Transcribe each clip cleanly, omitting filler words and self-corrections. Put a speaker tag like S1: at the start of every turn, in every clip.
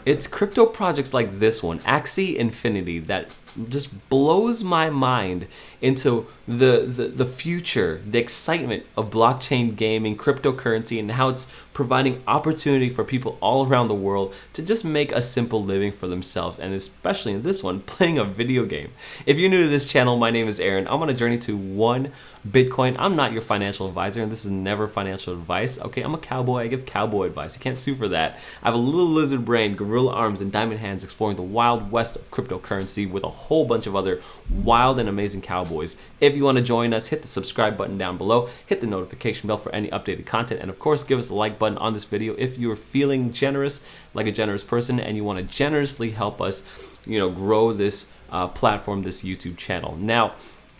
S1: It's crypto projects like this one, Axie Infinity, that just blows my mind into the future, the excitement of blockchain gaming, cryptocurrency, and how it's providing opportunity for people all around the world to just make a simple living for themselves, and especially in this one, playing a video game. If you're new to this channel, my name is Aaron. I'm on a journey to 1 Bitcoin. I'm not your financial advisor, and this is never financial advice. Okay, I'm a cowboy. I give cowboy advice. You can't sue for that. I have a little lizard brain, gorilla arms, and diamond hands exploring the wild west of cryptocurrency with a whole bunch of other wild and amazing cowboys. If you want to join us, hit the subscribe button down below, hit the notification bell for any updated content, and of course, give us a like button on this video if you're feeling generous, like a generous person, and you want to generously help us, grow this platform, this YouTube channel. Now,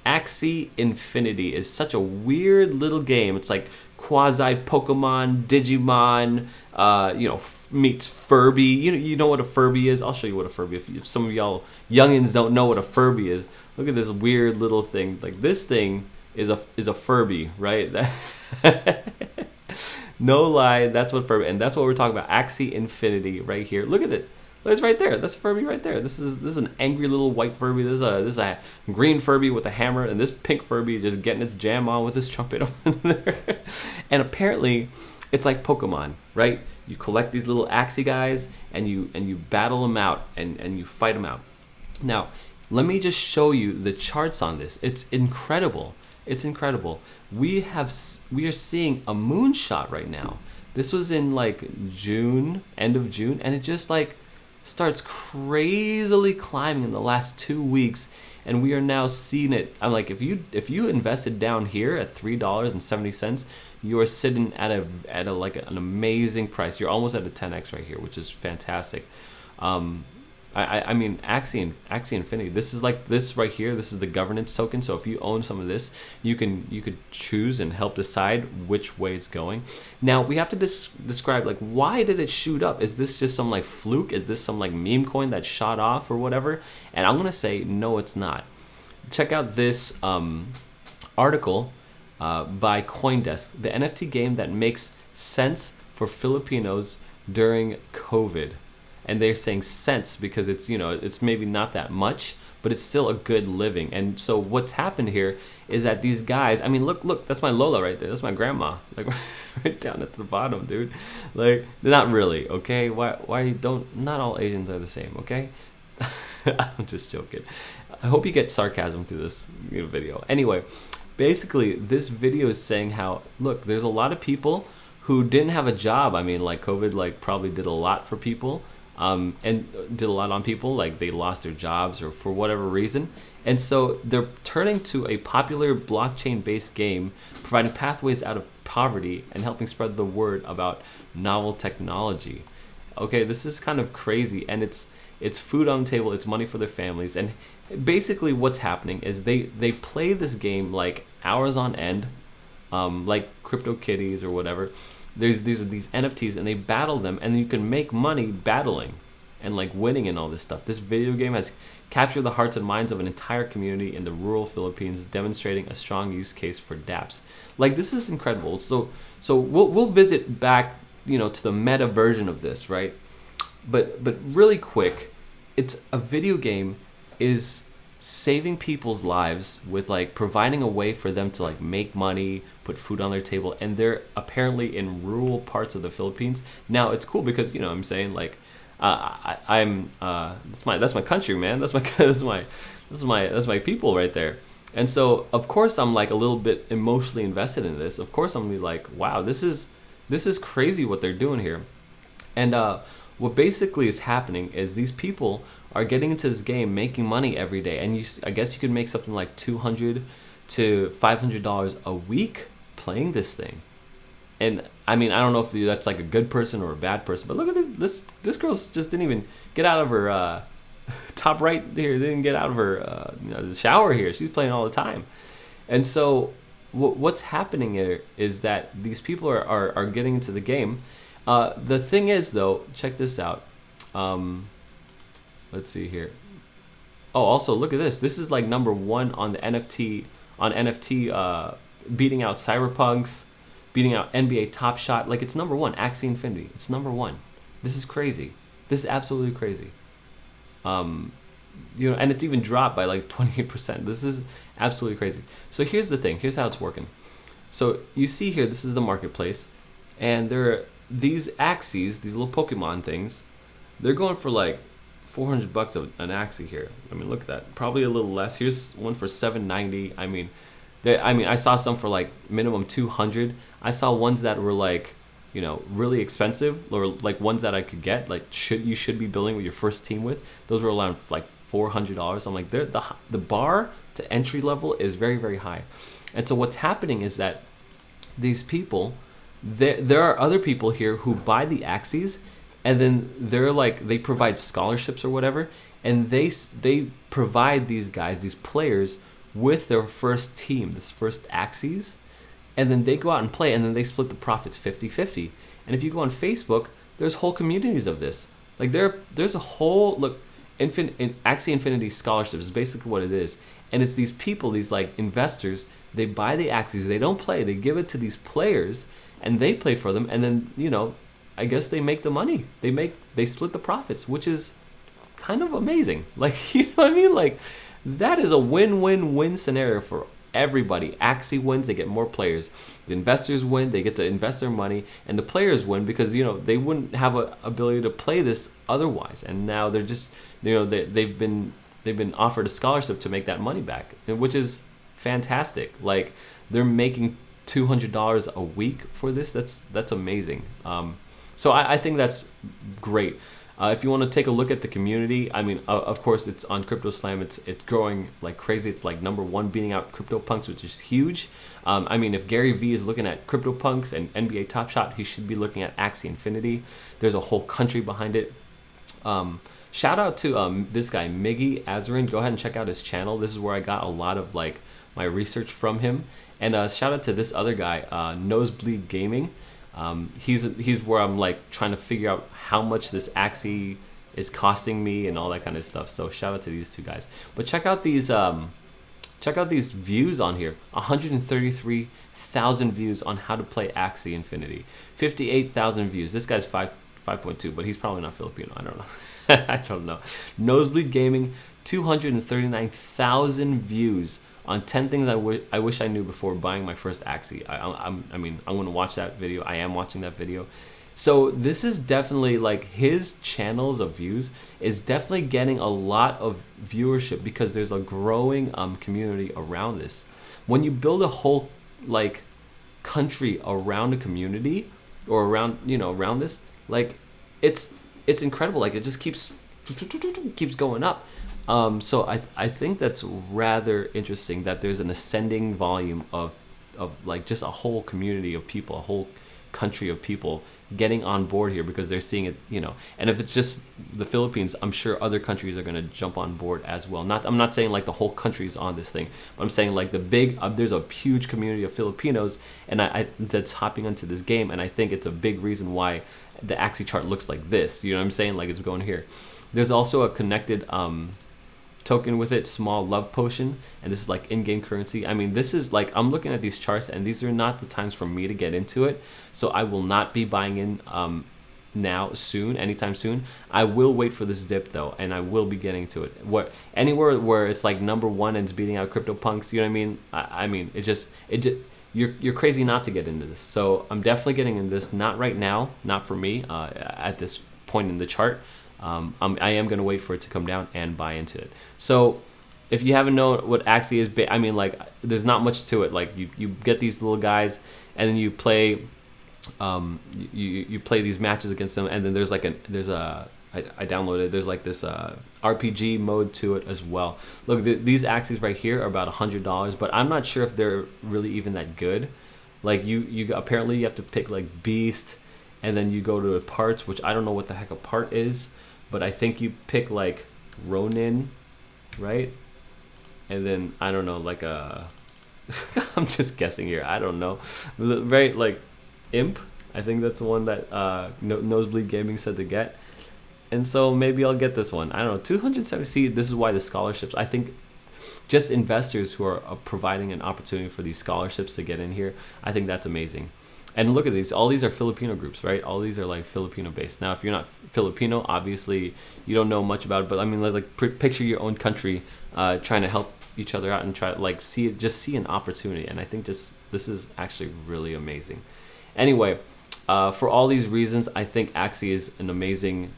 S1: Axie Infinity is such a weird little game. It's like quasi Pokemon, Digimon, meets Furby. You know what a Furby is? I'll show you what a Furby is. If some of y'all youngins don't know what a Furby is, look at this weird little thing. Like, this thing is a Furby, right? No lie, that's what Furby, and that's what we're talking about. Axie Infinity right here. Look at it. It's right there. That's a Furby right there. This is an angry little white Furby. This is a green Furby with a hammer, and this pink Furby just getting its jam on with his trumpet over there. And apparently, it's like Pokemon, right? You collect these little Axie guys, and you battle them out, and you fight them out. Now, let me just show you the charts on this. It's incredible. It's incredible. We are seeing a moonshot right now. This was in like June, end of June, and it just like starts crazily climbing in the last 2 weeks, and we are now seeing it. I'm like, if you invested down here at $3.70, you are sitting at a like an amazing price. You're almost at a 10x right here, which is fantastic. I mean, Axie Infinity. This is like this right here. This is the governance token. So if you own some of this, you could choose and help decide which way it's going. Now we have to describe, like, why did it shoot up? Is this just some like fluke? Is this some like meme coin that shot off or whatever? And I'm gonna say no, it's not. Check out this article by CoinDesk, the NFT game that makes sense for Filipinos during COVID. And they're saying cents because it's, it's maybe not that much, but it's still a good living. And so what's happened here is that these guys, I mean, look, that's my Lola right there. That's my grandma, like right down at the bottom, dude. Like, not really, okay? Why you don't, not all Asians are the same, okay? I'm just joking. I hope you get sarcasm through this video. Anyway, basically, this video is saying how, look, there's a lot of people who didn't have a job. I mean, like, COVID, like, probably did a lot for people. And did a lot on people, like they lost their jobs or for whatever reason. And so they're turning to a popular blockchain-based game, providing pathways out of poverty and helping spread the word about novel technology. Okay, this is kind of crazy, and it's food on the table, it's money for their families. And basically what's happening is they play this game like hours on end, like CryptoKitties or whatever. These are these NFTs, and they battle them, and you can make money battling and like winning and all this stuff. This video game has captured the hearts and minds of an entire community in the rural Philippines, demonstrating a strong use case for dApps. Like, this is incredible. So we'll visit back, to the meta version of this, right? But really quick, it's a video game is saving people's lives with like providing a way for them to like make money, put food on their table, and they're apparently in rural parts of the Philippines. Now it's cool because I'm saying, like, that's my country, man. That's my people right there. And so of course I'm like a little bit emotionally invested in this. Of course I'm gonna be like, wow, this is crazy what they're doing here. And what basically is happening is these people are getting into this game, making money every day, and I guess you could make something like $200 to $500 a week playing this thing. And I mean, I don't know if that's like a good person or a bad person, but look at this girl just didn't even get out of her top right here, didn't get out of her the shower here. She's playing all the time. And so what's happening here is that these people are getting into the game. The thing is, though, check this out. Let's see here. Oh, also look at this. This is like #1 on the NFT beating out Cyberpunks, beating out NBA Top Shot. Like, it's #1. Axie Infinity. It's #1. This is crazy. This is absolutely crazy. You know, and it's even dropped by like 28%. This is absolutely crazy. So here's the thing. Here's how it's working. So you see here, this is the marketplace, and there are these Axies, these little Pokemon things. They're going for like $400 an Axie here. I mean, look at that. Probably a little less. Here's one for $790. I mean, I saw some for like minimum 200. I saw ones that were like, you know, really expensive, or like ones that I could get, like you should be building with your first team with. Those were around like $400. I'm like, the bar to entry level is very, very high. And so what's happening is that these people, there are other people here who buy the Axies, and then they're like, they provide scholarships or whatever, and they provide these guys, these players, with their first team, this first Axies, and then they go out and play, and then they split the profits 50-50. And if you go on Facebook, there's whole communities of this. Like there's a whole, look, Axie Infinity Scholarships is basically what it is. And it's these people, these like investors, they buy the Axies, they don't play, they give it to these players, and they play for them, and then, you know, I guess they make the money. They split the profits, which is kind of amazing. Like, you know what I mean? Like, that is a win-win-win scenario for everybody. Axie wins, they get more players. The investors win, they get to invest their money, and the players win because, you know, they wouldn't have a ability to play this otherwise. And now they're just, you know, they've been offered a scholarship to make that money back, which is fantastic. Like, they're making $200 a week for this. That's amazing. So I think that's great. If you want to take a look at the community, I mean, of course, it's on CryptoSlam. It's growing like crazy. It's like #1, beating out CryptoPunks, which is huge. I mean, if Gary Vee is looking at CryptoPunks and NBA Top Shot, he should be looking at Axie Infinity. There's a whole country behind it. Shout out to this guy, Miggy Azarin. Go ahead and check out his channel. This is where I got a lot of like my research from him. And shout out to this other guy, Nosebleed Gaming. He's where I'm like trying to figure out how much this Axie is costing me and all that kind of stuff. So shout out to these two guys. But check out these views on here. 133,000 views on how to play Axie Infinity. 58,000 views. This guy's 5.2, but he's probably not Filipino. I don't know. I don't know. Nosebleed Gaming, 239,000 views on 10 things I wish I knew before buying my first Axie. I mean, I'm going to watch that video. I am watching that video. So this is definitely like his channels of views is definitely getting a lot of viewership because there's a growing community around this. When you build a whole like country around a community or around, you know, around this, like it's incredible. Like it just keeps going up. So I think that's rather interesting that there's an ascending volume of like just a whole community of people, a whole country of people getting on board here because they're seeing it, you know. And if it's just the Philippines, I'm sure other countries are going to jump on board as well. I'm not saying like the whole country's on this thing, but I'm saying like the big there's a huge community of Filipinos and I that's hopping onto this game, and I think it's a big reason why the Axie chart looks like this. You know what I'm saying? Like it's going here. There's also a connected token with it, small love potion, and this is like in-game currency. I mean, this is like, I'm looking at these charts and these are not the times for me to get into it, so I will not be buying in anytime soon. I will wait for this dip though, and I will be getting to it. Anywhere where it's like #1 and it's beating out CryptoPunks, you know what I mean? I mean, it just you're crazy not to get into this. So I'm definitely getting into this, not right now, not for me at this point in the chart. I am going to wait for it to come down and buy into it. So if you haven't known what Axie is, I mean, like, there's not much to it. Like, you get these little guys, and then you play you play these matches against them, and then there's like I downloaded, there's like this RPG mode to it as well. Look, these Axies right here are about $100, but I'm not sure if they're really even that good. Like, you apparently you have to pick like Beast, and then you go to parts, which I don't know what the heck a part is. But I think you pick like Ronin, right? And then I don't know, like I'm just guessing here. I don't know, right? Like Imp. I think that's the one that Nosebleed Gaming said to get. And so maybe I'll get this one. I don't know. 270. See, this is why the scholarships. I think just investors who are providing an opportunity for these scholarships to get in here. I think that's amazing. And look at these. All these are Filipino groups, right? All these are like Filipino based. Now, if you're not Filipino, obviously you don't know much about it. But I mean, picture your own country trying to help each other out and try to like see an opportunity. And I think this is actually really amazing. Anyway, for all these reasons, I think Axie is an amazing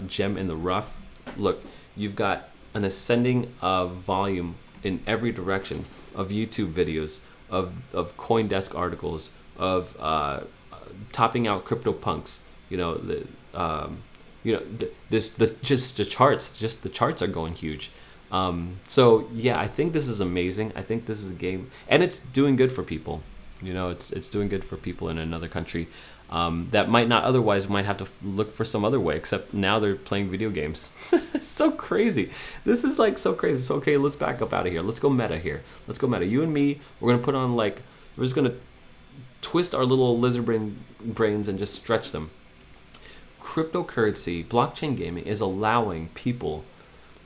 S1: gem in the rough. Look, you've got an ascending volume in every direction of YouTube videos, of CoinDesk articles, of topping out CryptoPunks. Just the charts are going huge. So yeah, I think this is amazing. I think this is a game, and it's doing good for people. It's doing good for people in another country that might not otherwise might have to look for some other way, except now they're playing video games. It's so crazy. This is like so crazy. So okay, let's back up out of here. Let's go meta here. Let's go meta. You and me, we're gonna put on we're just gonna twist our little lizard brains and just stretch them. Cryptocurrency, blockchain gaming is allowing people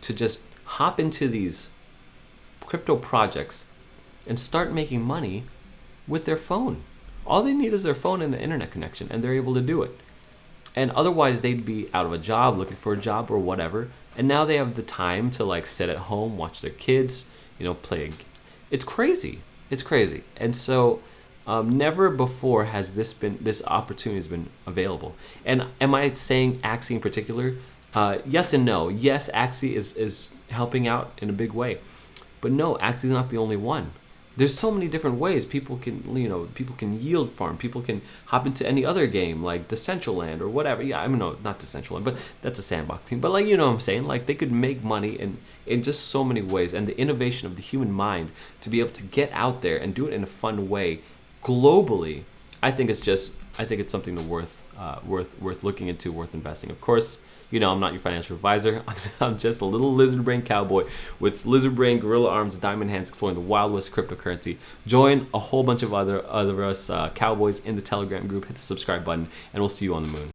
S1: to just hop into these crypto projects and start making money with their phone. All they need is their phone and the internet connection, and they're able to do it. And otherwise, they'd be out of a job, looking for a job or whatever. And now they have the time to sit at home, watch their kids, play. It's crazy. It's crazy. And so, never before has this opportunity has been available. And am I saying Axie in particular? Yes and no. Yes, Axie is helping out in a big way, but no, Axie is not the only one. There's so many different ways people can yield farm. People can hop into any other game like Decentraland or whatever. Yeah, I mean, no, not Decentraland, but that's a sandbox team. But what I'm saying, they could make money in just so many ways. And the innovation of the human mind to be able to get out there and do it in a fun way globally, I think it's something to worth looking into, worth investing. Of course, I'm not your financial advisor. I'm just a little lizard brain cowboy with lizard brain, gorilla arms, diamond hands, exploring the wild west cryptocurrency. Join a whole bunch of other us cowboys in the Telegram group. Hit the subscribe button, and we'll see you on the moon.